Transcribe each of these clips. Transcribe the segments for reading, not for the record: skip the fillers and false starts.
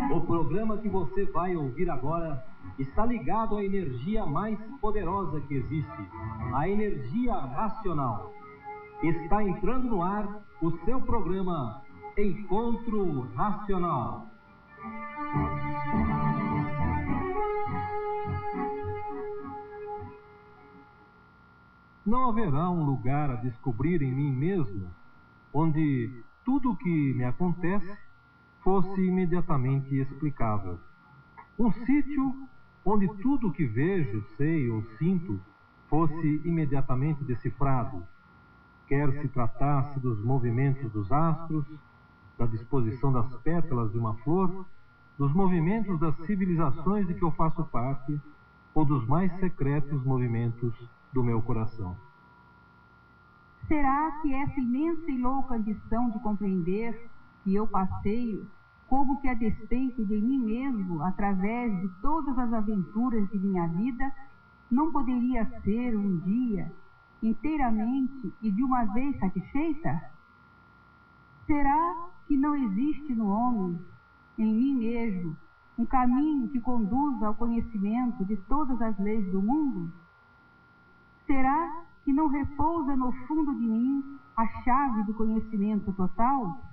O programa que você vai ouvir agora está ligado à energia mais poderosa que existe, a energia racional. Está entrando no ar o seu programa Encontro Racional. Não haverá um lugar a descobrir em mim mesmo onde tudo o que me acontece fosse imediatamente explicável. Um sítio onde tudo o que vejo, sei ou sinto fosse imediatamente decifrado, quer se tratasse dos movimentos dos astros, da disposição das pétalas de uma flor, dos movimentos das civilizações de que eu faço parte, ou dos mais secretos movimentos do meu coração. Será que essa imensa e louca ambição de compreender que eu passeio, como que a despeito de mim mesmo, através de todas as aventuras de minha vida, não poderia ser um dia inteiramente e de uma vez satisfeita? Será que não existe no homem, em mim mesmo, um caminho que conduza ao conhecimento de todas as leis do mundo? Será que não repousa no fundo de mim a chave do conhecimento total?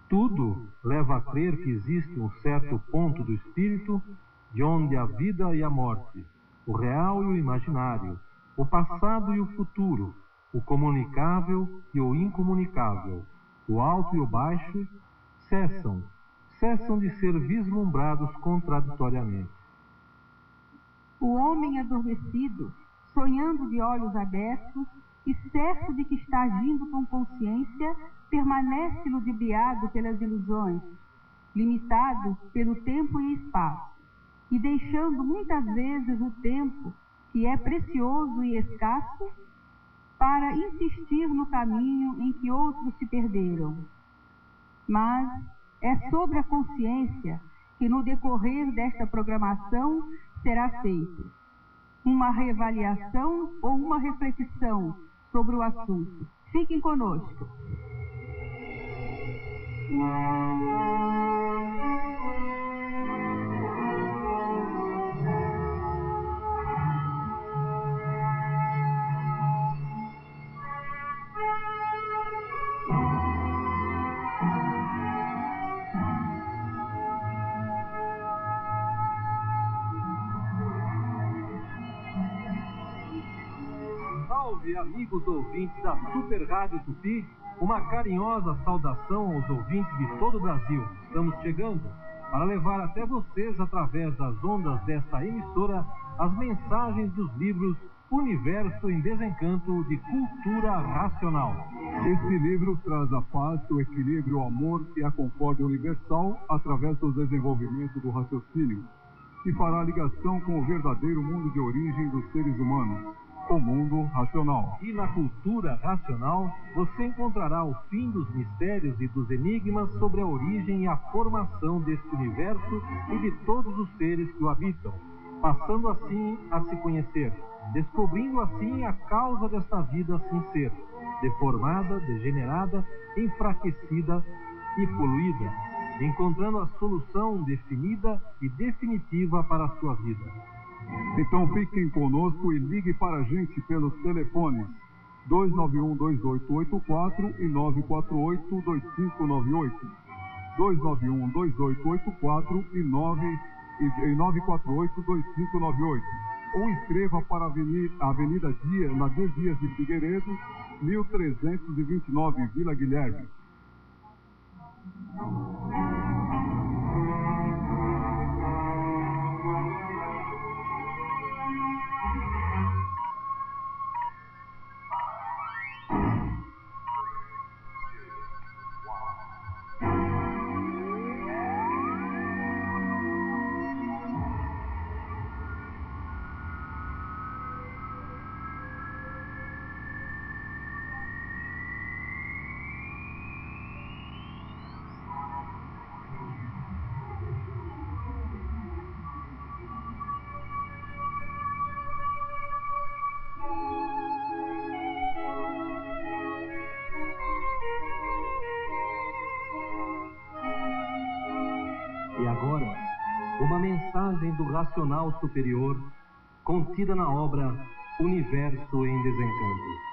Tudo leva a crer que existe um certo ponto do espírito de onde a vida e a morte, o real e o imaginário, o passado e o futuro, o comunicável e o incomunicável, o alto e o baixo, cessam de ser vislumbrados contraditoriamente. O homem adormecido, sonhando de olhos abertos e certo de que está agindo com consciência, permanece ludibriado pelas ilusões, limitado pelo tempo e espaço, e deixando muitas vezes o tempo, que é precioso e escasso, para insistir no caminho em que outros se perderam. Mas é sobre a consciência que no decorrer desta programação será feito uma reavaliação ou uma reflexão sobre o assunto. Fiquem conosco. Salve, amigos ouvintes da Super Rádio Tupi, uma carinhosa saudação aos ouvintes de todo o Brasil. Estamos chegando para levar até vocês, através das ondas desta emissora, as mensagens dos livros Universo em Desencanto de Cultura Racional. Este livro traz a paz, o equilíbrio, o amor e a concórdia universal através do desenvolvimento do raciocínio, e fará ligação com o verdadeiro mundo de origem dos seres humanos, o mundo racional. E na cultura racional, você encontrará o fim dos mistérios e dos enigmas sobre a origem e a formação deste universo e de todos os seres que o habitam, passando assim a se conhecer, descobrindo assim a causa desta vida sem ser, deformada, degenerada, enfraquecida e poluída, encontrando a solução definida e definitiva para a sua vida. Então fiquem conosco e ligue para a gente pelos telefones 291-2884 e 948-2598, 291-2884 e 948-2598, ou escreva para a Avenida na Dias de Figueiredo, 1329, Vila Guilherme. E agora, uma mensagem do racional superior contida na obra Universo em Desencanto.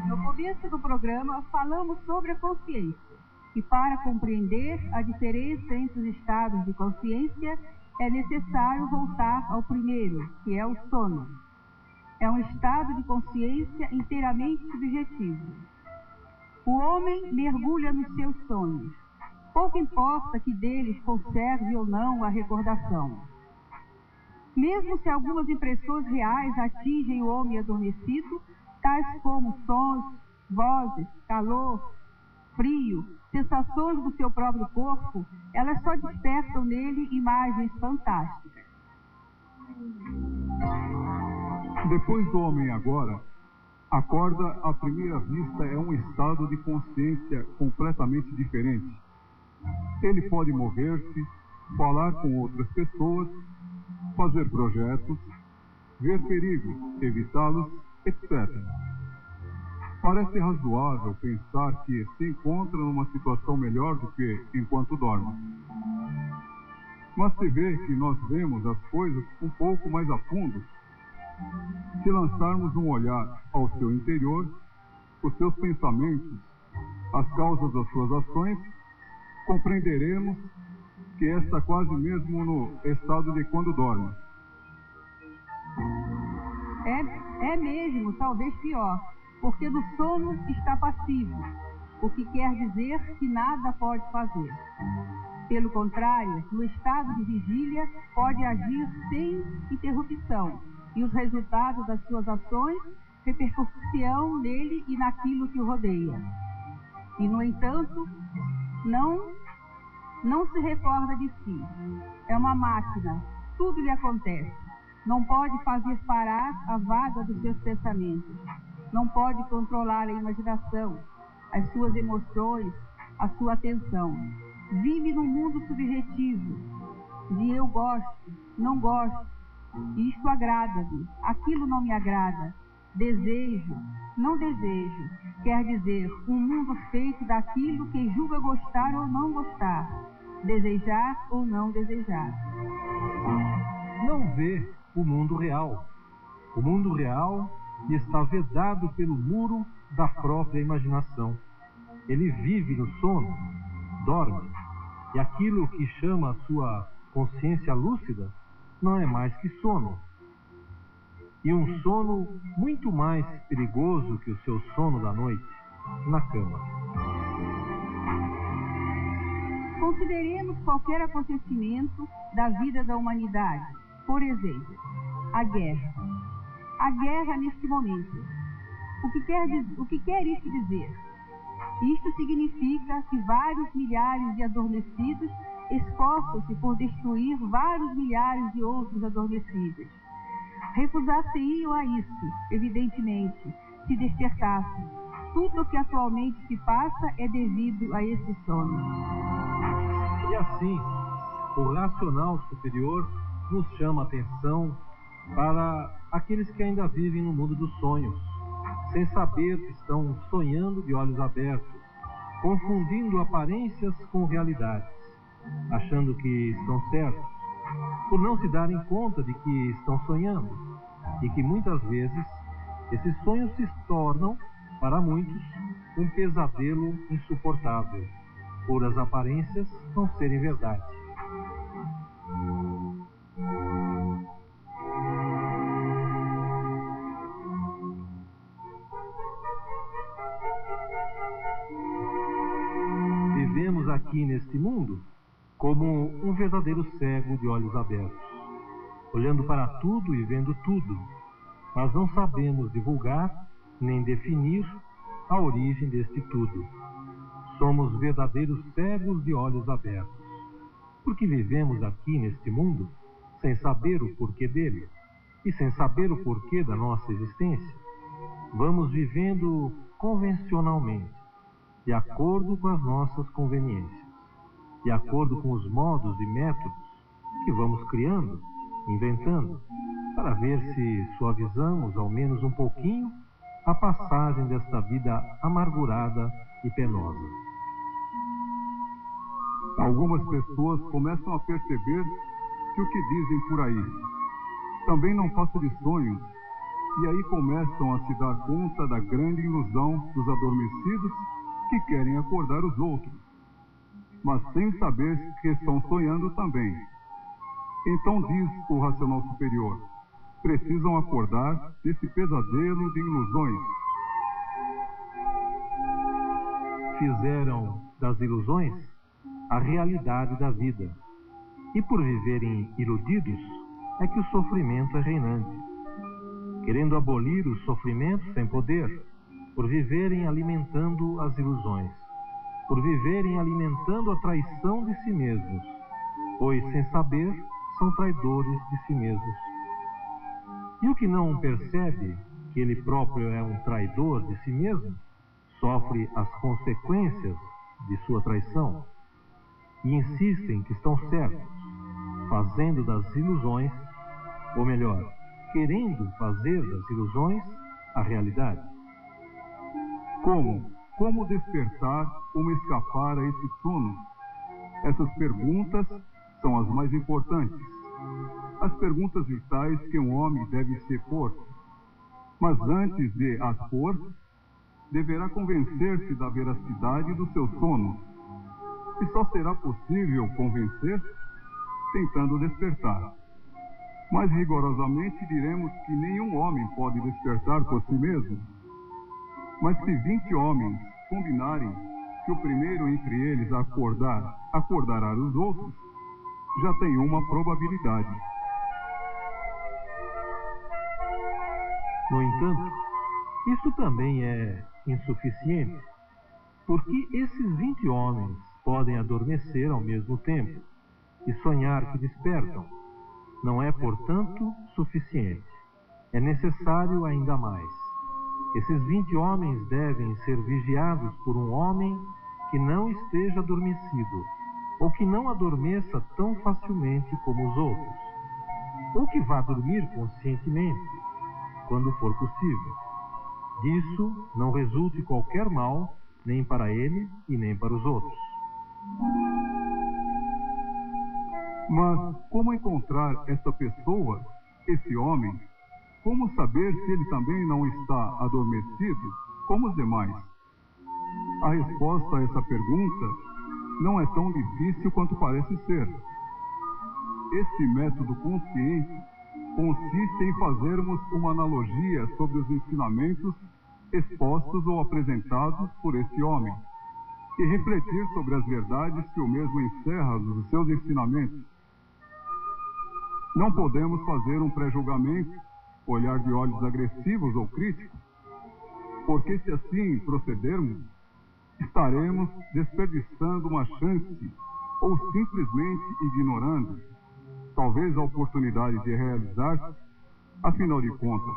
No começo do programa, falamos sobre a consciência, e para compreender a diferença entre os estados de consciência, é necessário voltar ao primeiro, que é o sono. É um estado de consciência inteiramente subjetivo. O homem mergulha nos seus sonhos. Pouco importa que deles conserve ou não a recordação. Mesmo se algumas impressões reais atingem o homem adormecido, tais como sons, vozes, calor, frio, sensações do seu próprio corpo, elas só despertam nele imagens fantásticas. Depois do homem agora, acorda à primeira vista é um estado de consciência completamente diferente. Ele pode mover-se, falar com outras pessoas, fazer projetos, ver perigos, evitá-los, etc. Parece razoável pensar que se encontra numa situação melhor do que enquanto dorme. Mas se vê que nós vemos as coisas um pouco mais a fundo. Se lançarmos um olhar ao seu interior, os seus pensamentos, as causas das suas ações, compreenderemos que está quase mesmo no estado de quando dorme. É mesmo, talvez pior, porque no sono está passivo, o que quer dizer que nada pode fazer. Pelo contrário, no estado de vigília, pode agir sem interrupção, e os resultados das suas ações repercutirão nele e naquilo que o rodeia. E, no entanto, não se recorda de si. É uma máquina, tudo lhe acontece. Não pode fazer parar a vaga dos seus pensamentos. Não pode controlar a imaginação, as suas emoções, a sua atenção. Vive num mundo subjetivo, de eu gosto, não gosto, isto agrada-me, aquilo não me agrada, desejo, não desejo, quer dizer, um mundo feito daquilo que julga gostar ou não gostar, desejar ou não desejar. Não vê o mundo real. O mundo real está vedado pelo muro da própria imaginação. Ele vive no sono, dorme, e aquilo que chama a sua consciência lúcida não é mais que sono. E um sono muito mais perigoso que o seu sono da noite, na cama. Consideremos qualquer acontecimento da vida da humanidade. Por exemplo, a guerra. A guerra neste momento. O que quer isso dizer? Isto significa que vários milhares de adormecidos esforçam-se por destruir vários milhares de outros adormecidos. Recusar-se-iam a isso, evidentemente, se despertassem. Tudo o que atualmente se passa é devido a esse sono. E assim, o racional superior nos chama a atenção para aqueles que ainda vivem no mundo dos sonhos, sem saber que estão sonhando de olhos abertos, confundindo aparências com realidades, achando que estão certos, por não se darem conta de que estão sonhando, e que muitas vezes esses sonhos se tornam, para muitos, um pesadelo insuportável, por as aparências não serem verdade. Vivemos aqui neste mundo como um verdadeiro cego de olhos abertos, olhando para tudo e vendo tudo, mas não sabemos divulgar nem definir a origem deste tudo. Somos verdadeiros cegos de olhos abertos, porque vivemos aqui neste mundo sem saber o porquê dele e sem saber o porquê da nossa existência. Vamos vivendo convencionalmente, de acordo com as nossas conveniências. de acordo com os modos e métodos que vamos criando, inventando, para ver se suavizamos ao menos um pouquinho a passagem desta vida amargurada e penosa. Algumas pessoas começam a perceber que o que dizem por aí também não passa de sonhos, e aí começam a se dar conta da grande ilusão dos adormecidos que querem acordar os outros, mas sem saber que estão sonhando também. Então diz o racional superior: precisam acordar desse pesadelo de ilusões. Fizeram das ilusões a realidade da vida, e por viverem iludidos é que o sofrimento é reinante. Querendo abolir o sofrimento sem poder, por viverem alimentando as ilusões, por viverem alimentando a traição de si mesmos, pois sem saber são traidores de si mesmos. E o que não percebe que ele próprio é um traidor de si mesmo, sofre as consequências de sua traição, e insistem que estão certos, fazendo das ilusões, ou melhor, querendo fazer das ilusões a realidade. Como despertar, como escapar a esse sono? Essas perguntas são as mais importantes, as perguntas vitais que um homem deve se pôr. Mas antes de as pôr, deverá convencer-se da veracidade do seu sono. E só será possível convencer tentando despertar. Mais rigorosamente diremos que nenhum homem pode despertar por si mesmo. Mas se 20 homens combinarem que o primeiro entre eles a acordar, acordará os outros, já tem uma probabilidade. No entanto, isso também é insuficiente, porque esses 20 homens podem adormecer ao mesmo tempo e sonhar que despertam. Não é, portanto, suficiente. É necessário ainda mais. Esses 20 homens devem ser vigiados por um homem que não esteja adormecido, ou que não adormeça tão facilmente como os outros, ou que vá dormir conscientemente, quando for possível. Disso não resulte qualquer mal, nem para ele e nem para os outros. Mas como encontrar essa pessoa, esse homem? Como saber se ele também não está adormecido, como os demais? A resposta a essa pergunta não é tão difícil quanto parece ser. Esse método consciente consiste em fazermos uma analogia sobre os ensinamentos expostos ou apresentados por esse homem e refletir sobre as verdades que o mesmo encerra nos seus ensinamentos. Não podemos fazer um pré-julgamento, olhar de olhos agressivos ou críticos, porque se assim procedermos, estaremos desperdiçando uma chance ou simplesmente ignorando, talvez, a oportunidade de realizar-se. Afinal de contas,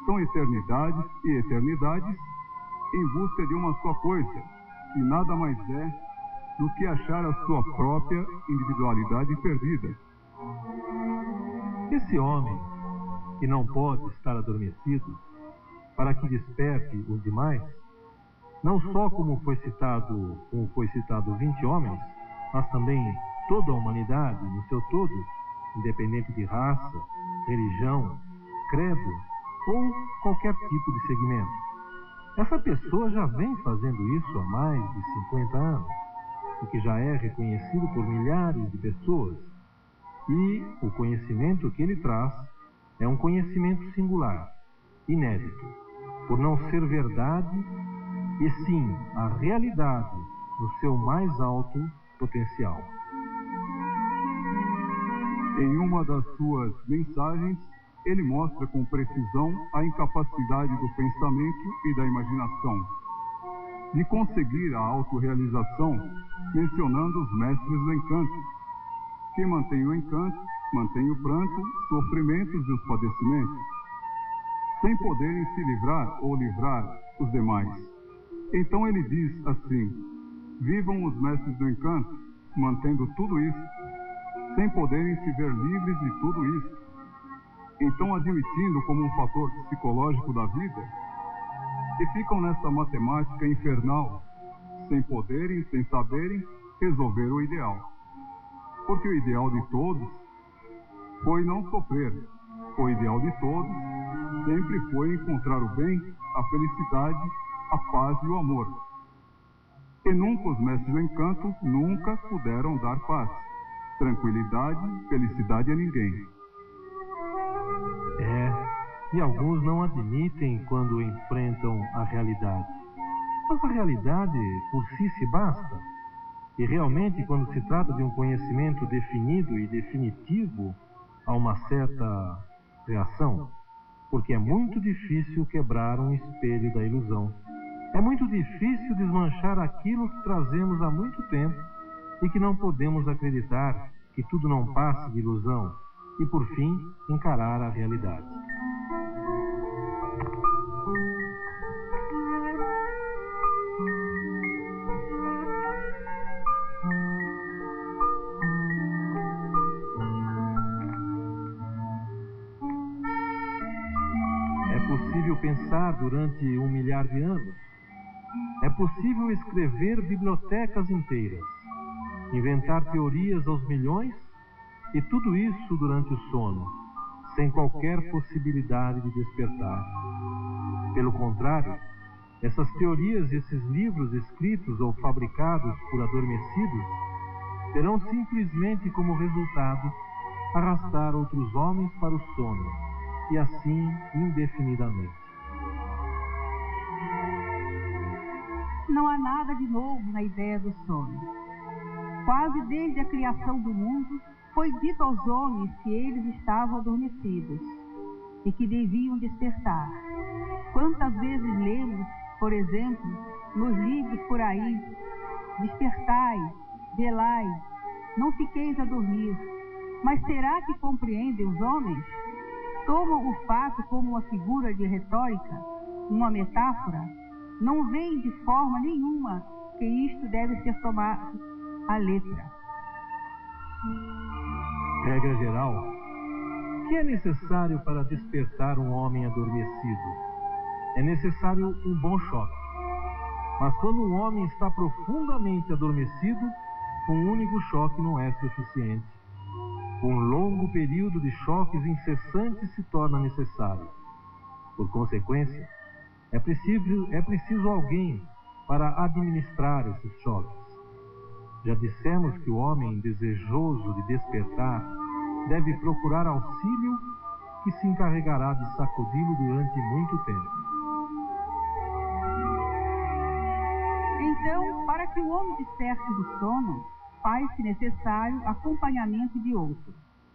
são eternidades e eternidades em busca de uma só coisa, que nada mais é do que achar a sua própria individualidade perdida. Esse homem, que não pode estar adormecido, para que desperte os demais, não só como foi citado 20 homens, mas também toda a humanidade no seu todo, independente de raça, religião, credo ou qualquer tipo de segmento. Essa pessoa já vem fazendo isso há mais de 50 anos, e que já é reconhecido por milhares de pessoas. E o conhecimento que ele traz é um conhecimento singular, inédito, por não ser verdade, e sim a realidade no seu mais alto potencial. Em uma das suas mensagens, ele mostra com precisão a incapacidade do pensamento e da imaginação de conseguir a autorrealização, mencionando os mestres do encanto. Quem mantém o encanto, mantém o pranto, sofrimentos e os padecimentos, sem poderem se livrar ou livrar os demais. Então ele diz assim: vivam os mestres do encanto, mantendo tudo isso, sem poderem se ver livres de tudo isso. Então, admitindo como um fator psicológico da vida, e ficam nessa matemática infernal, sem poderem, sem saberem, resolver o ideal. Porque o ideal de todos foi não sofrer. O ideal de todos sempre foi encontrar o bem, a felicidade, a paz e o amor. E nunca os mestres do encanto nunca puderam dar paz, tranquilidade, felicidade a ninguém. E alguns não admitem quando enfrentam a realidade. Mas a realidade por si se basta. E realmente, quando se trata de um conhecimento definido e definitivo, há uma certa reação, porque é muito difícil quebrar um espelho da ilusão. É muito difícil desmanchar aquilo que trazemos há muito tempo e que não podemos acreditar que tudo não passe de ilusão e, por fim, encarar a realidade. É possível pensar durante 1 milhar de anos. É possível escrever bibliotecas inteiras, inventar teorias aos milhões, e tudo isso durante o sono, sem qualquer possibilidade de despertar. Pelo contrário, essas teorias e esses livros escritos ou fabricados por adormecidos terão simplesmente como resultado arrastar outros homens para o sono, e assim indefinidamente. Não há nada de novo na ideia do sono. Quase desde a criação do mundo, foi dito aos homens que eles estavam adormecidos e que deviam despertar. Quantas vezes lemos, por exemplo, nos livros por aí: despertai, velai, não fiqueis a dormir. Mas será que compreendem os homens? Tomam o fato como uma figura de retórica, uma metáfora? Não veem de forma nenhuma que isto deve ser tomado à letra. Regra geral: o que é necessário para despertar um homem adormecido? É necessário um bom choque. Mas quando um homem está profundamente adormecido, um único choque não é suficiente. Um longo período de choques incessantes se torna necessário. Por consequência, é preciso alguém para administrar esses choques. Já dissemos que o homem desejoso de despertar deve procurar auxílio que se encarregará de sacudi-lo durante muito tempo. Então, para que o homem desperte do sono, faz-se necessário acompanhamento de outro.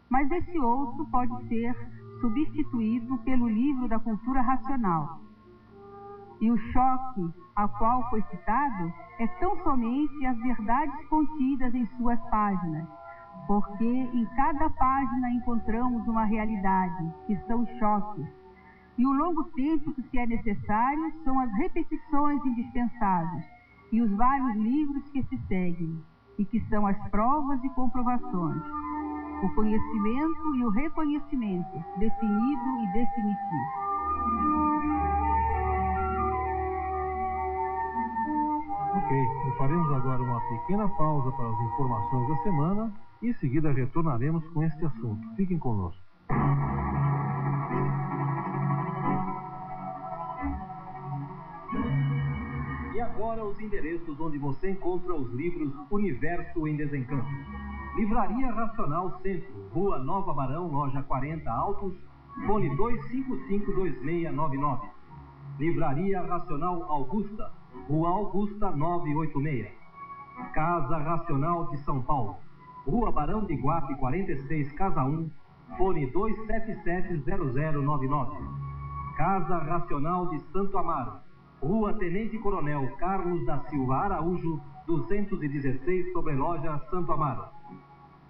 Mas esse outro pode ser substituído pelo livro da cultura racional. E o choque a qual foi citado é tão somente as verdades contidas em suas páginas, porque em cada página encontramos uma realidade, que são os choques. E o longo tempo que se é necessário são as repetições indispensáveis e os vários livros que se seguem, e que são as provas e comprovações, o conhecimento e o reconhecimento, definido e definitivo. Ok, e faremos agora uma pequena pausa para as informações da semana e em seguida retornaremos com este assunto. Fiquem conosco. E agora os endereços onde você encontra os livros Universo em Desencanto. Livraria Racional Centro, Rua Nova Barão, Loja 40 Altos, fone 255-2699. Livraria Racional Augusta, Rua Augusta 986. Casa Racional de São Paulo, Rua Barão de Guape 46, Casa 1, fone 277-0099. Casa Racional de Santo Amaro, Rua Tenente Coronel Carlos da Silva Araújo, 216, sobre Loja Santo Amaro.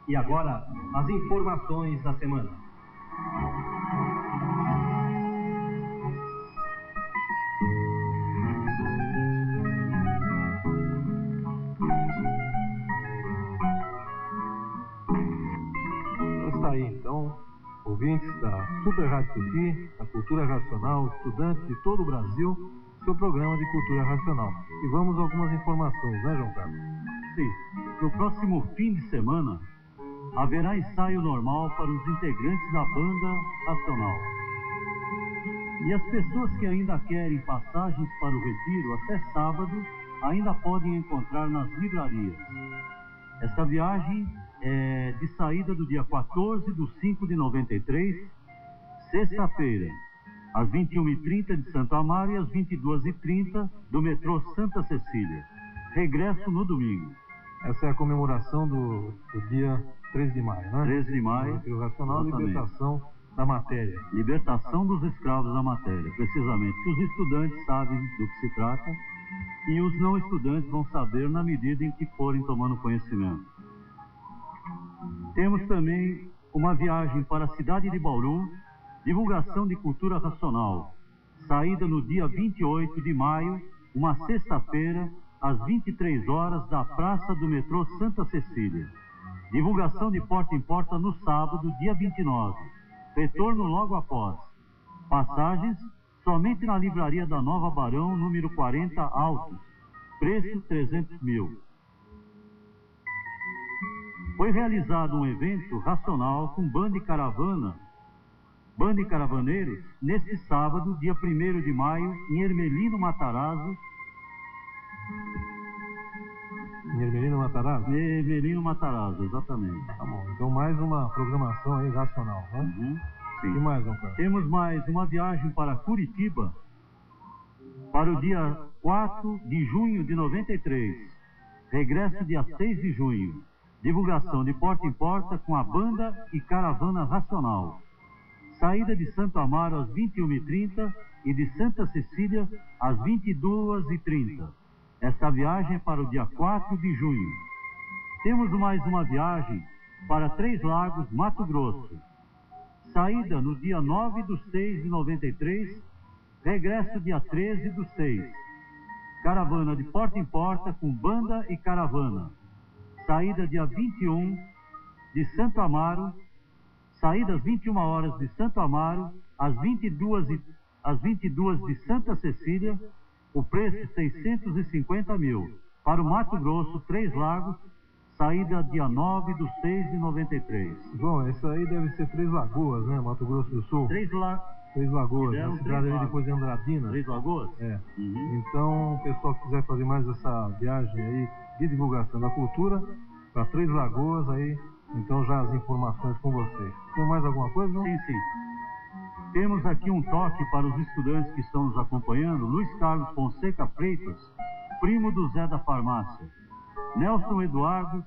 E agora, as informações da semana. ouvintes da Super Rádio Tupi, da Cultura Racional, estudantes de todo o Brasil, seu programa de Cultura Racional. E vamos a algumas informações, né, João Carlos? Sim. No próximo fim de semana, haverá ensaio normal para os integrantes da Banda Racional. E as pessoas que ainda querem passagens para o retiro até sábado, ainda podem encontrar nas livrarias. Esta viagem é de saída do dia 14/5/93, sexta-feira, às 21h30 de Santo Amaro e às 22h30 do metrô Santa Cecília. Regresso no domingo. Essa é a comemoração do dia 13 de maio, né? 13 de maio. O Racional, libertação da matéria. Libertação dos escravos da matéria, precisamente. Que os estudantes sabem do que se trata e os não estudantes vão saber na medida em que forem tomando conhecimento. Temos também uma viagem para a cidade de Bauru, divulgação de cultura racional. Saída no dia 28 de maio, uma sexta-feira, às 23 horas, da Praça do Metrô Santa Cecília. Divulgação de porta em porta no sábado, dia 29. Retorno logo após. Passagens somente na livraria da Nova Barão, número 40, Altos. Preço 300 mil. Foi realizado um evento racional com banda e caravaneiros, neste sábado, dia 1º de maio, em Hermelino Matarazzo. Em Hermelino Matarazzo? Hermelino Matarazzo, exatamente. Tá bom, então mais uma programação aí racional, né? Uhum, sim. E mais, João Carlos? Temos mais uma viagem para Curitiba, para o dia 4 de junho de 93. Regresso dia 6 de junho. Divulgação de porta em porta com a banda e caravana racional. Saída de Santo Amaro às 21h30 e de Santa Cecília às 22h30. Esta viagem é para o dia 4 de junho. Temos mais uma viagem para Três Lagos, Mato Grosso. Saída no dia 9/6/93, regresso dia 13/6. Caravana de porta em porta com banda e caravana. Saída dia 21 de Santo Amaro, saída às 21 horas de Santo Amaro, às 22 de Santa Cecília, o preço 650 mil. Para o Mato Grosso, Três Lagos, saída dia 9/6/93. João, essa aí deve ser Três Lagoas, né? Mato Grosso do Sul. Três Lagoas, na cidade ali depois de Andradina. Três Lagoas? É. Uhum. Então, o pessoal que quiser fazer mais essa viagem aí de divulgação da cultura, para Três Lagoas, aí, então já as informações com vocês. Tem mais alguma coisa, não? Sim. Temos aqui um toque para os estudantes que estão nos acompanhando. Luiz Carlos Fonseca Freitas, primo do Zé da Farmácia. Nelson Eduardo,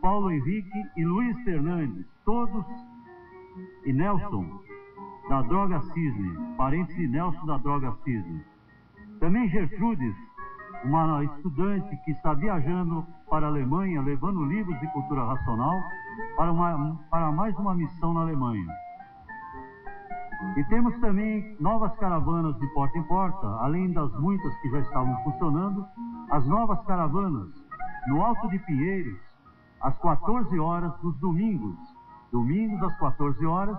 Paulo Henrique e Luiz Fernandes, todos, e Nelson, da Droga Cisne, parente de Nelson da Droga Cisne. Também Gertrudes, uma estudante que está viajando para a Alemanha, levando livros de cultura racional para mais uma missão na Alemanha. E temos também novas caravanas de porta em porta, além das muitas que já estavam funcionando, as novas caravanas no Alto de Pinheiros, às 14 horas dos domingos. Domingos às 14 horas,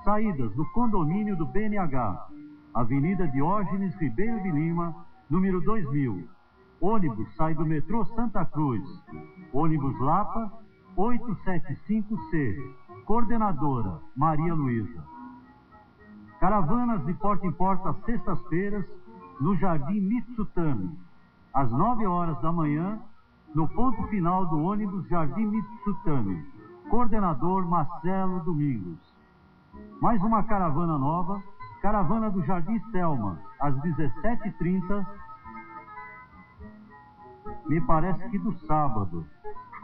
saídas do condomínio do BNH, Avenida Diógenes Ribeiro de Lima, número 2000. Ônibus sai do metrô Santa Cruz. Ônibus Lapa, 875C. Coordenadora, Maria Luísa. Caravanas de porta em porta às sextas-feiras, no Jardim Mitsutami, às 9 horas da manhã, no ponto final do ônibus Jardim Mitsutami. Coordenador Marcelo Domingos. Mais uma caravana nova, caravana do Jardim Selma, às 17h30, me parece que do sábado.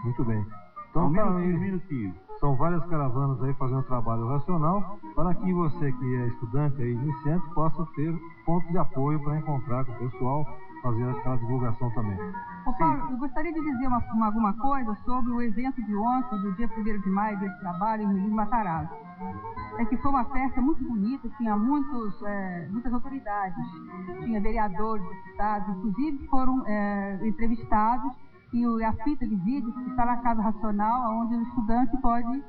Muito bem. Então, um minutinho. São várias caravanas aí fazendo trabalho racional, para que você que é estudante aí, iniciante, possa ter pontos de apoio para encontrar com o pessoal, fazer aquela divulgação também. Ô Paulo, eu gostaria de dizer alguma coisa sobre o evento de ontem, do dia 1º de maio, desse trabalho em Matarazzo. É que foi uma festa muito bonita, tinha muitas autoridades, tinha vereadores, deputados, inclusive foram entrevistados, e a fita de vídeo está na Casa Racional, onde o estudante pode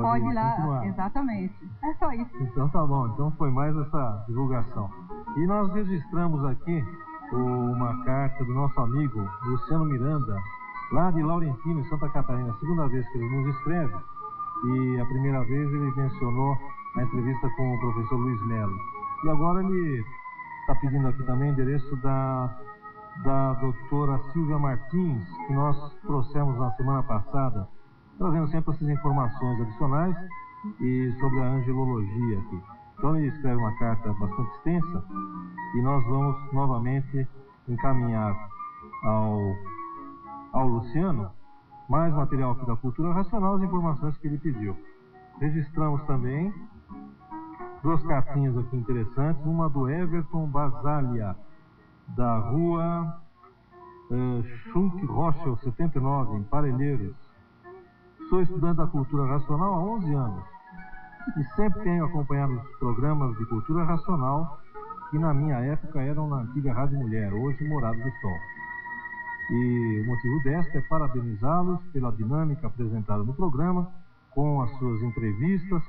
pode ir lá, continuar. Exatamente. É só isso. Então tá bom, então foi mais essa divulgação. E nós registramos aqui uma carta do nosso amigo Luciano Miranda, lá de Laurentino, em Santa Catarina. A segunda vez que ele nos escreve, e a primeira vez ele mencionou a entrevista com o professor Luiz Melo. E agora ele está pedindo aqui também o endereço da doutora Silvia Martins, que nós trouxemos na semana passada, trazendo sempre essas informações adicionais e sobre a angelologia aqui. Então ele escreve uma carta bastante extensa e nós vamos novamente encaminhar ao Luciano mais material aqui da Cultura Racional, as informações que ele pediu. Registramos também duas cartinhas aqui interessantes, uma do Everton Basalia, da rua Schunk Rochel, 79, em Parelheiros. Sou estudante da Cultura Racional há 11 anos e sempre tenho acompanhado os programas de Cultura Racional que na minha época eram na antiga Rádio Mulher, hoje Morada do Sol. E o motivo desta é parabenizá-los pela dinâmica apresentada no programa, com as suas entrevistas,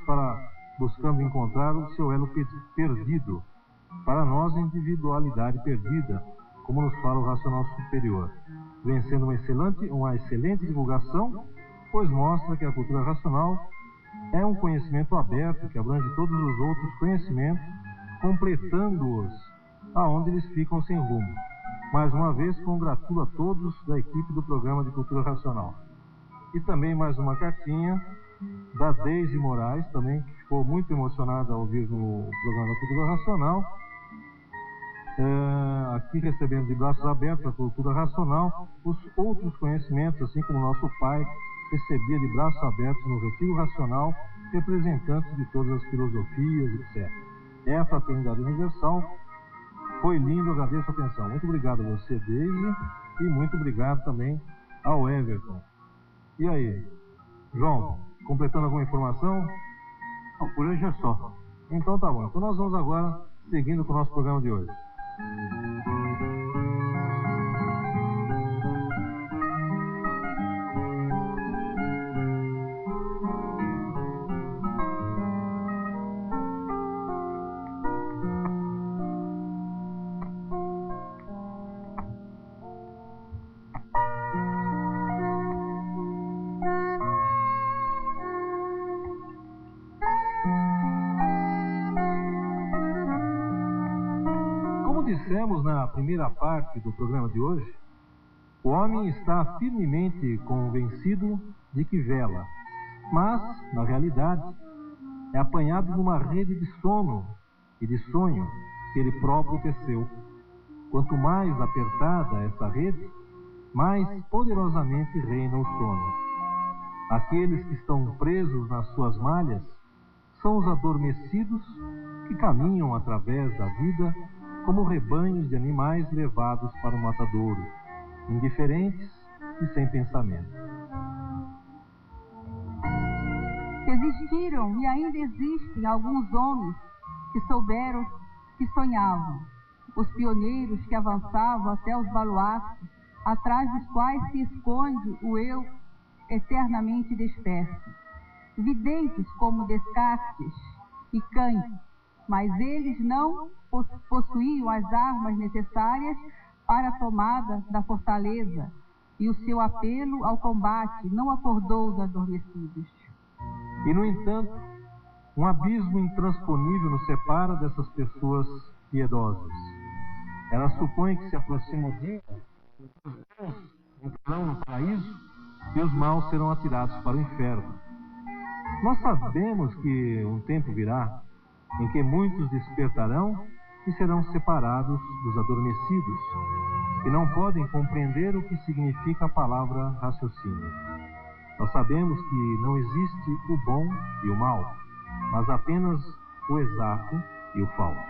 buscando encontrar o seu elo perdido. Para nós, individualidade perdida, como nos fala o Racional Superior, vencendo uma excelente divulgação, pois mostra que a cultura racional é um conhecimento aberto que abrange todos os outros conhecimentos, completando-os aonde eles ficam sem rumo. Mais uma vez, congratulo a todos da equipe do programa de Cultura Racional. E também mais uma cartinha da Deise Moraes, também, que ficou muito emocionada ao ouvir no programa da Cultura Racional. Aqui recebendo de braços abertos a Cultura Racional os outros conhecimentos, assim como nosso pai recebia de braços abertos no Retiro Racional representantes de todas as filosofias, etc. É a Fraternidade Universal. Foi lindo, agradeço a atenção. Muito obrigado a você, Deise, e muito obrigado também ao Everton. E aí, João, completando alguma informação? Não, por hoje é só. Então tá bom. Então nós vamos agora seguindo com o nosso programa de hoje. Dissemos na primeira parte do programa de hoje, o homem está firmemente convencido de que vela, mas, na realidade, é apanhado numa rede de sono e de sonho que ele próprio teceu. Quanto mais apertada essa rede, mais poderosamente reina o sono. Aqueles que estão presos nas suas malhas são os adormecidos que caminham através da vida como rebanhos de animais levados para o matadouro, indiferentes e sem pensamento. Existiram e ainda existem alguns homens que souberam que sonhavam, os pioneiros que avançavam até os baluartes, atrás dos quais se esconde o eu eternamente disperso. Videntes como Descartes e Kant, mas eles não possuíam as armas necessárias para a tomada da fortaleza, e o seu apelo ao combate não acordou os adormecidos. E, no entanto, um abismo intransponível nos separa dessas pessoas piedosas. Elas supõem que se aproxima o dia, os bons entrarão no paraíso e os maus serão atirados para o inferno. Nós sabemos que um tempo virá em que muitos despertarão e serão separados dos adormecidos, e não podem compreender o que significa a palavra raciocínio. Nós sabemos que não existe o bom e o mal, mas apenas o exato e o falso.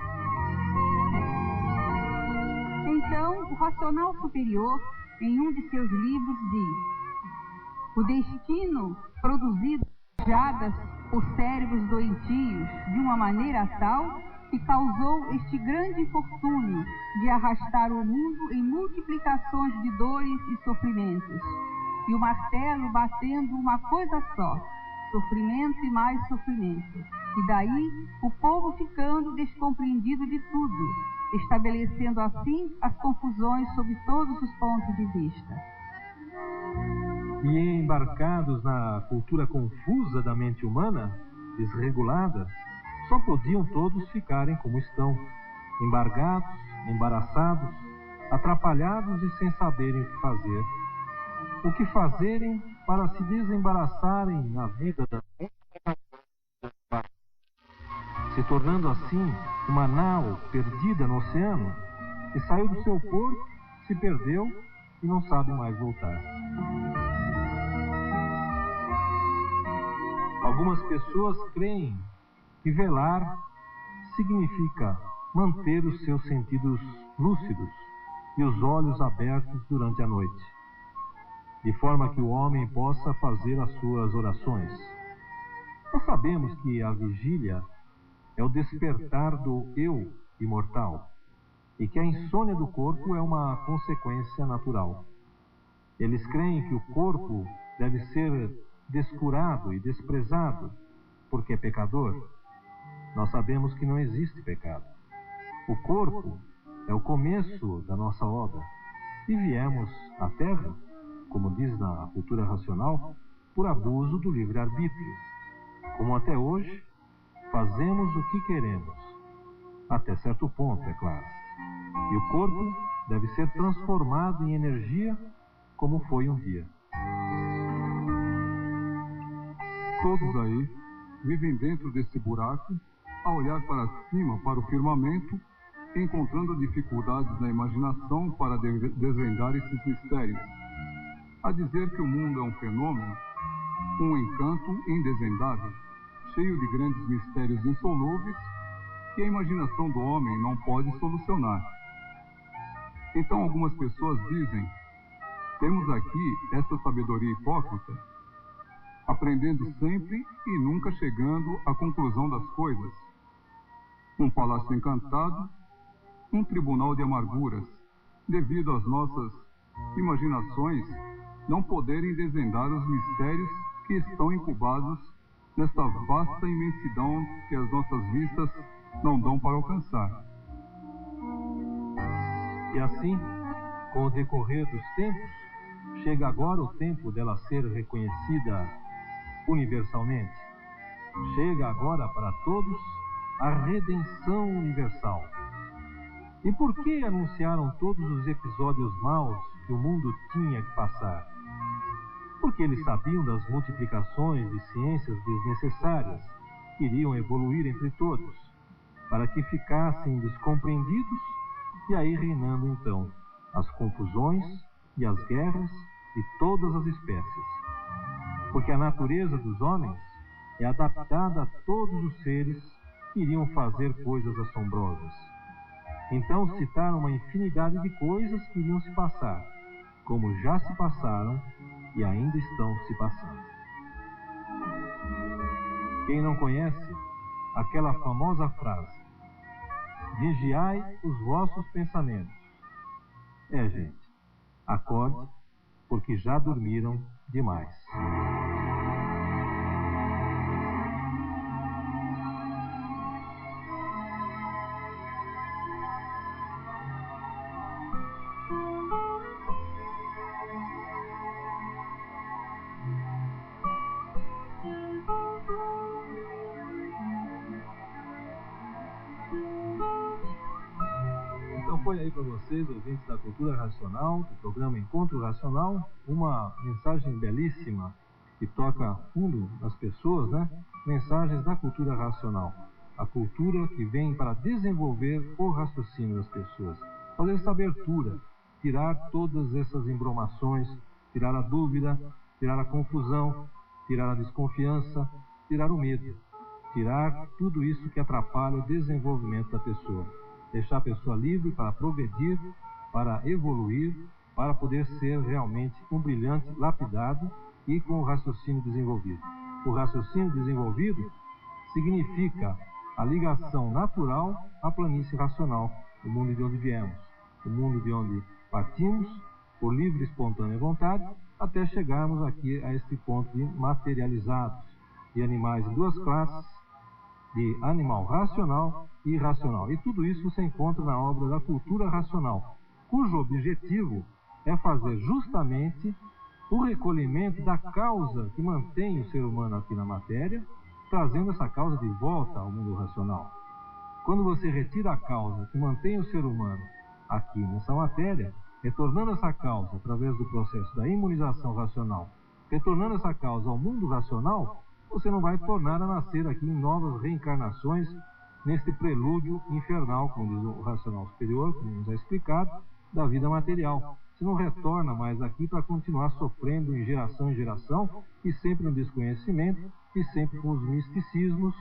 Então, o Racional Superior, em um de seus livros, diz: o destino produzido por cérebros doentios de uma maneira tal que causou este grande infortúnio de arrastar o mundo em multiplicações de dores e sofrimentos, e o martelo batendo uma coisa só, sofrimento e mais sofrimento. E daí o povo ficando descompreendido de tudo, estabelecendo assim as confusões sob todos os pontos de vista. E embarcados na cultura confusa da mente humana, desregulada, só podiam todos ficarem como estão, embargados, embaraçados, atrapalhados e sem saberem o que fazer. O que fazerem para se desembaraçarem na vida da se tornando assim uma nau perdida no oceano, que saiu do seu porto, se perdeu e não sabe mais voltar. Algumas pessoas creem que velar significa manter os seus sentidos lúcidos e os olhos abertos durante a noite, de forma que o homem possa fazer as suas orações. Nós sabemos que a vigília é o despertar do eu imortal e que a insônia do corpo é uma consequência natural. Eles creem que o corpo deve ser descurado e desprezado porque é pecador. Nós sabemos que não existe pecado. O corpo é o começo da nossa obra e viemos à Terra, como diz na cultura racional, por abuso do livre-arbítrio. Como até hoje, fazemos o que queremos, até certo ponto, é claro. E o corpo deve ser transformado em energia, como foi um dia. Todos aí vivem dentro desse buraco, a olhar para cima, para o firmamento, encontrando dificuldades na imaginação para desvendar esses mistérios. A dizer que o mundo é um fenômeno, um encanto indesendável, cheio de grandes mistérios insolúveis que a imaginação do homem não pode solucionar. Então algumas pessoas dizem: temos aqui essa sabedoria hipócrita, aprendendo sempre e nunca chegando à conclusão das coisas. Um palácio encantado, um tribunal de amarguras, devido às nossas imaginações não poderem desvendar os mistérios que estão incubados nesta vasta imensidão que as nossas vistas não dão para alcançar. E assim, com o decorrer dos tempos, chega agora o tempo dela ser reconhecida universalmente. Chega agora para todos a redenção universal. E por que anunciaram todos os episódios maus que o mundo tinha que passar? Porque eles sabiam das multiplicações de ciências desnecessárias que iriam evoluir entre todos, para que ficassem descompreendidos e aí reinando então as confusões e as guerras de todas as espécies. Porque a natureza dos homens é adaptada a todos os seres que iriam fazer coisas assombrosas. Então citaram uma infinidade de coisas que iriam se passar, como já se passaram e ainda estão se passando. Quem não conhece aquela famosa frase: vigiai os vossos pensamentos. Gente, acorde, porque já dormiram demais. Foi aí para vocês, ouvintes da Cultura Racional, do programa Encontro Racional, uma mensagem belíssima que toca fundo nas pessoas, né? Mensagens da cultura racional. A cultura que vem para desenvolver o raciocínio das pessoas. Fazer essa abertura, tirar todas essas embromações, tirar a dúvida, tirar a confusão, tirar a desconfiança, tirar o medo. Tirar tudo isso que atrapalha o desenvolvimento da pessoa. Deixar a pessoa livre para progredir, para evoluir, para poder ser realmente um brilhante lapidado e com o raciocínio desenvolvido. O raciocínio desenvolvido significa a ligação natural à planície racional, o mundo de onde viemos, o mundo de onde partimos, por livre e espontânea vontade, até chegarmos aqui a este ponto de materializados, de animais em duas classes, de animal racional e irracional. E tudo isso você encontra na obra da Cultura Racional, cujo objetivo é fazer justamente o recolhimento da causa que mantém o ser humano aqui na matéria, trazendo essa causa de volta ao mundo racional. Quando você retira a causa que mantém o ser humano aqui nessa matéria, retornando essa causa através do processo da imunização racional, retornando essa causa ao mundo racional, você não vai tornar a nascer aqui em novas reencarnações neste prelúdio infernal, como diz o racional superior, como nos é explicado, da vida material. Você não retorna mais aqui para continuar sofrendo em geração, e sempre no desconhecimento, e sempre com os misticismos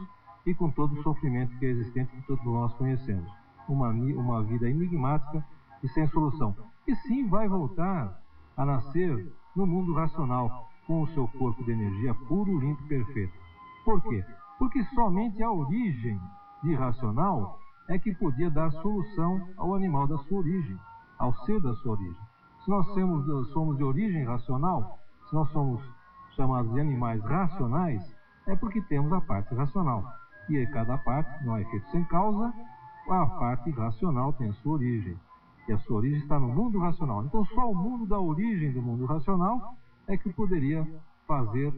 e com todo o sofrimento que é existente, que todos nós conhecemos. Uma vida enigmática e sem solução. E sim vai voltar a nascer no mundo racional, com o seu corpo de energia puro, limpo e perfeito. Por quê? Porque somente a origem irracional é que podia dar solução ao animal da sua origem, ao ser da sua origem. Se nós somos de origem racional, se nós somos chamados de animais racionais, é porque temos a parte racional. E aí cada parte não é feito sem causa, a parte racional tem a sua origem. E a sua origem está no mundo racional. Então só o mundo da origem do mundo racional é que poderia fazer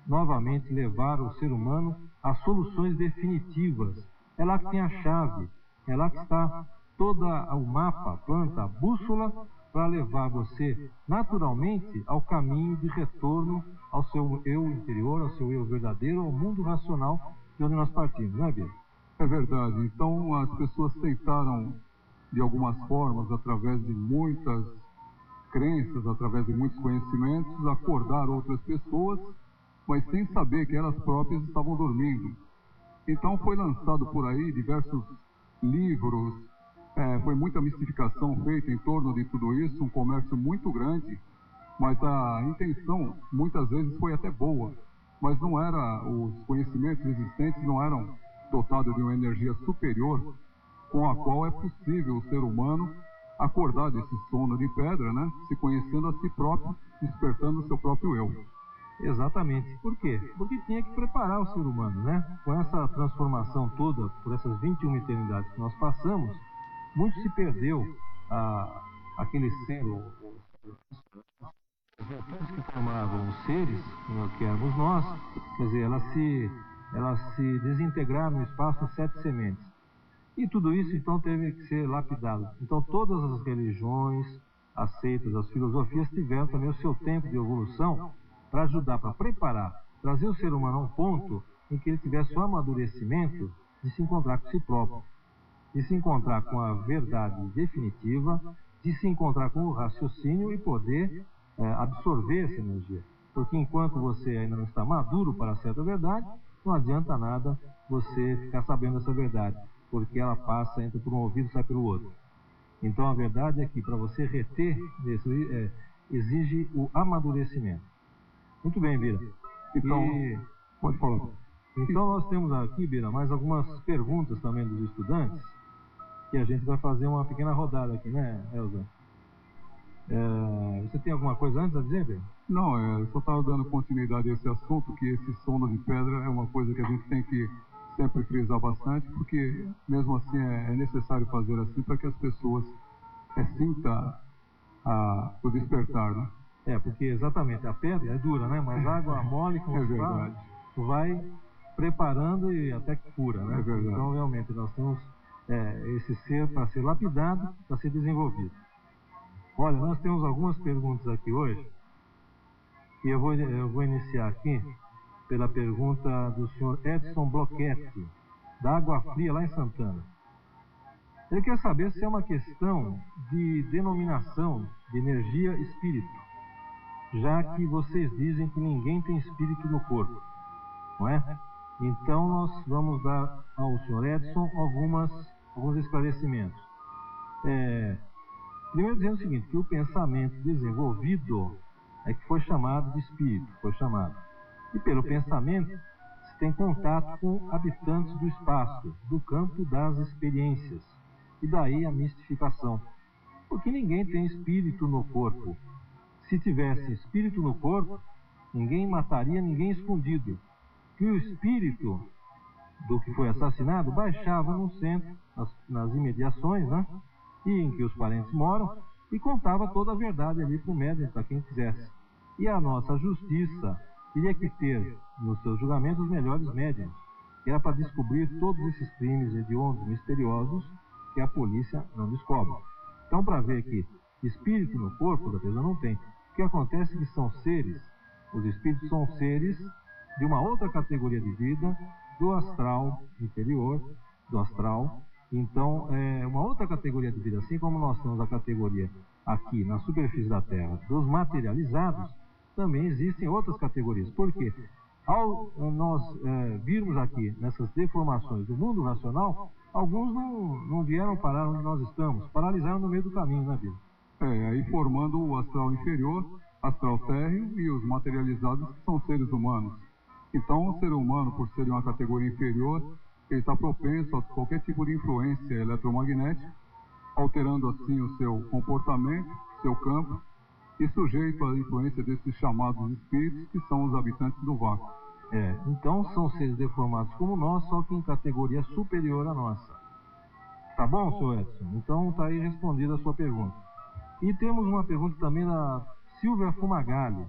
novamente levar o ser humano a soluções definitivas. É lá que tem a chave, é lá que está todo o mapa, a planta, a bússola, para levar você naturalmente ao caminho de retorno ao seu eu interior, ao seu eu verdadeiro, ao mundo racional de onde nós partimos, não é, Bia? É verdade. Então as pessoas tentaram, de algumas formas, através de muitas crenças, através de muitos conhecimentos, acordar outras pessoas, mas sem saber que elas próprias estavam dormindo. Então foi lançado por aí diversos livros, foi muita mistificação feita em torno de tudo isso, um comércio muito grande, mas a intenção muitas vezes foi até boa, mas não era, os conhecimentos existentes não eram dotados de uma energia superior com a qual é possível o ser humano acordar desse sono de pedra, né? Se conhecendo a si próprio, despertando o seu próprio eu. Exatamente. Por quê? Porque tinha que preparar o ser humano, né? Com essa transformação toda, por essas 21 eternidades que nós passamos, muito se perdeu aquele ser, as virtudes que formavam os seres, que éramos nós, quer dizer, elas se desintegraram no espaço em 7 sementes. E tudo isso, então, teve que ser lapidado. Então, todas as religiões, as seitas, as filosofias tiveram também o seu tempo de evolução para ajudar, para preparar, trazer o ser humano a um ponto em que ele tivesse o amadurecimento de se encontrar com si próprio, de se encontrar com a verdade definitiva, de se encontrar com o raciocínio e poder absorver essa energia. Porque enquanto você ainda não está maduro para certa verdade, não adianta nada você ficar sabendo essa verdade, porque ela passa, entra por um ouvido e sai pelo outro. Então a verdade é que para você reter isso, exige o amadurecimento. Muito bem, Bira. Então, pode falar. Então nós temos aqui, Bira, mais algumas perguntas também dos estudantes, que a gente vai fazer uma pequena rodada aqui, né, Elza? Você tem alguma coisa antes a dizer, Bira? Não, eu só estava dando continuidade a esse assunto, que esse sono de pedra é uma coisa que a gente tem que sempre frisar bastante, porque mesmo assim é necessário fazer assim para que as pessoas sintam o despertar, né? Porque exatamente, a pedra é dura, né? Mas a água mole com é os verdade. Vai preparando e até que cura, né? É verdade. Então realmente nós temos esse ser para ser lapidado, para ser desenvolvido. Olha, nós temos algumas perguntas aqui hoje, e eu vou iniciar aqui pela pergunta do senhor Edson Blochetti, da Água Fria, lá em Santana. Ele quer saber se é uma questão de denominação de energia espírito, já que vocês dizem que ninguém tem espírito no corpo, não é? Então nós vamos dar ao senhor Edson alguns esclarecimentos. Primeiro dizendo o seguinte, que o pensamento desenvolvido é que foi chamado de espírito, foi chamado. E pelo pensamento se tem contato com habitantes do espaço, do campo das experiências. E daí a mistificação. Porque ninguém tem espírito no corpo. Se tivesse espírito no corpo, ninguém mataria ninguém escondido. que o espírito do que foi assassinado baixava no centro, nas imediações, né? E em que os parentes moram, e contava toda a verdade ali para o médium, para quem quisesse. E a nossa justiça teria que ter nos seus julgamentos os melhores médiums, que era para descobrir todos esses crimes hediondos, misteriosos, que a polícia não descobre. Então, para ver que espírito no corpo da pessoa não tem. O que acontece é que são seres, os espíritos são seres de uma outra categoria de vida, do astral inferior, do astral. Então, é uma outra categoria de vida, assim como nós temos a categoria aqui na superfície da Terra dos materializados, também existem outras categorias. Por quê? Ao nós virmos aqui nessas deformações do mundo racional, alguns não vieram parar onde nós estamos, paralisaram no meio do caminho, né, Bíblia? Aí formando o astral inferior, astral térreo e os materializados, que são seres humanos. Então, o ser humano, por ser uma categoria inferior, ele está propenso a qualquer tipo de influência eletromagnética, alterando assim o seu comportamento, seu campo, e sujeito à influência desses chamados espíritos, que são os habitantes do vácuo. Então são seres deformados como nós, só que em categoria superior à nossa. Tá bom, senhor Edson? Então tá aí respondida a sua pergunta. E temos uma pergunta também da Silvia Fumagalli.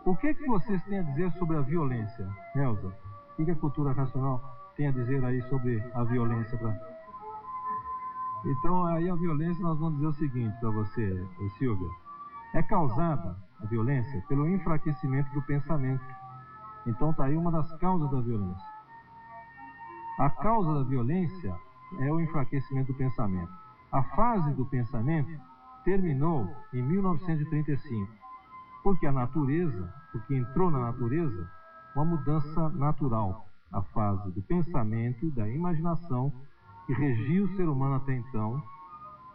O que vocês têm a dizer sobre a violência, Nelza? O que a cultura racional tem a dizer aí sobre a violência? Então, aí a violência, nós vamos dizer o seguinte para você, Silvia. É causada, a violência, pelo enfraquecimento do pensamento. Então, está aí uma das causas da violência. A causa da violência é o enfraquecimento do pensamento. A fase do pensamento terminou em 1935, porque a natureza, porque entrou na natureza uma mudança natural. A fase do pensamento e da imaginação que regia o ser humano até então,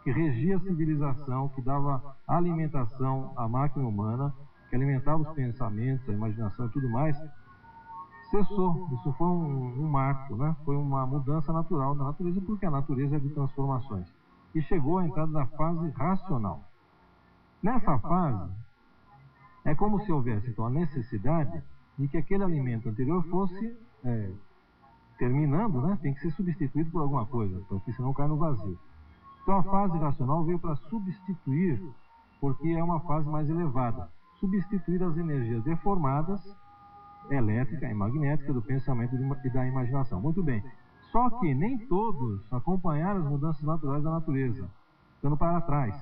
que regia a civilização, que dava alimentação à máquina humana, que alimentava os pensamentos, a imaginação e tudo mais, cessou. Isso foi um marco, né? Foi uma mudança natural da natureza, porque a natureza é de transformações. E chegou à entrada da fase racional. Nessa fase, é como se houvesse então a necessidade de que aquele alimento anterior fosse terminando, né? Tem que ser substituído por alguma coisa, porque senão cai no vazio. Então a fase racional veio para substituir, porque é uma fase mais elevada, substituir as energias deformadas, elétrica e magnética, do pensamento e da imaginação. Muito bem. Só que nem todos acompanharam as mudanças naturais da natureza, ficando para trás.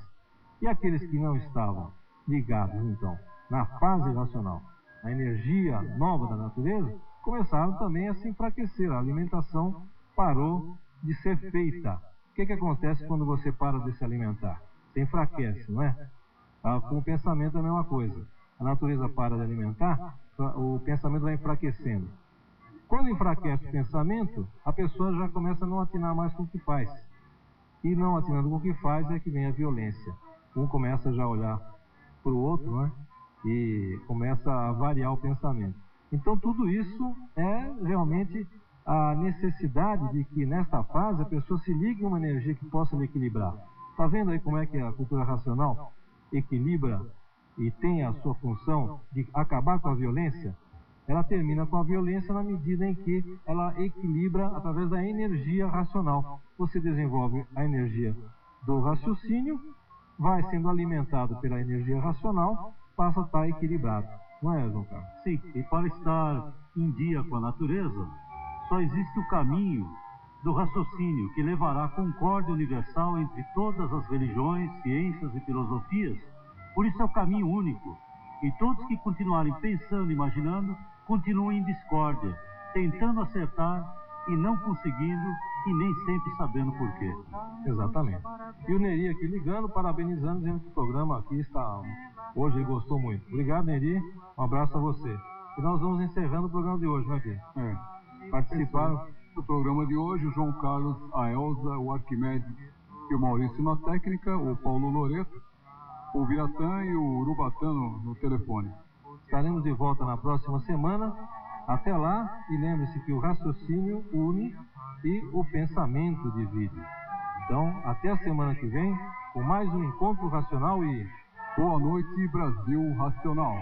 E aqueles que não estavam ligados, então, na fase racional, na energia nova da natureza, começaram também a se enfraquecer. A alimentação parou de ser feita. O que acontece quando você para de se alimentar? Você enfraquece, não é? Com o pensamento é a mesma coisa. A natureza para de alimentar, o pensamento vai enfraquecendo. Quando enfraquece o pensamento, a pessoa já começa a não atinar mais com o que faz. E não atinando com o que faz é que vem a violência. Um começa já a olhar para o outro, né? E começa a variar o pensamento. Então tudo isso é realmente a necessidade de que nesta fase a pessoa se ligue a uma energia que possa lhe equilibrar. Está vendo aí como é que a cultura racional equilibra e tem a sua função de acabar com a violência? Ela termina com a violência na medida em que ela equilibra através da energia racional. Você desenvolve a energia do raciocínio, vai sendo alimentado pela energia racional, passa a estar equilibrado. Não é, João Carlos? Sim, e para estar em dia com a natureza, só existe o caminho do raciocínio que levará à concórdia universal entre todas as religiões, ciências e filosofias. Por isso é o caminho único. E todos que continuarem pensando e imaginando, continuam em discórdia, tentando acertar e não conseguindo e nem sempre sabendo por quê. Exatamente. E o Neri aqui ligando, parabenizando, dizendo que o programa aqui está... Hoje ele gostou muito. Obrigado, Neri. Um abraço a você. E nós vamos encerrando o programa de hoje, né, Gui? Participaram do programa de hoje o João Carlos, a Elza, o Arquimedes e o Maurício na técnica, o Paulo Loreto, o Viratã e o Urubatã no telefone. Estaremos de volta na próxima semana. Até lá, e lembre-se que o raciocínio une e o pensamento divide. Então, até a semana que vem, com mais um Encontro Racional e... Boa noite, Brasil Racional.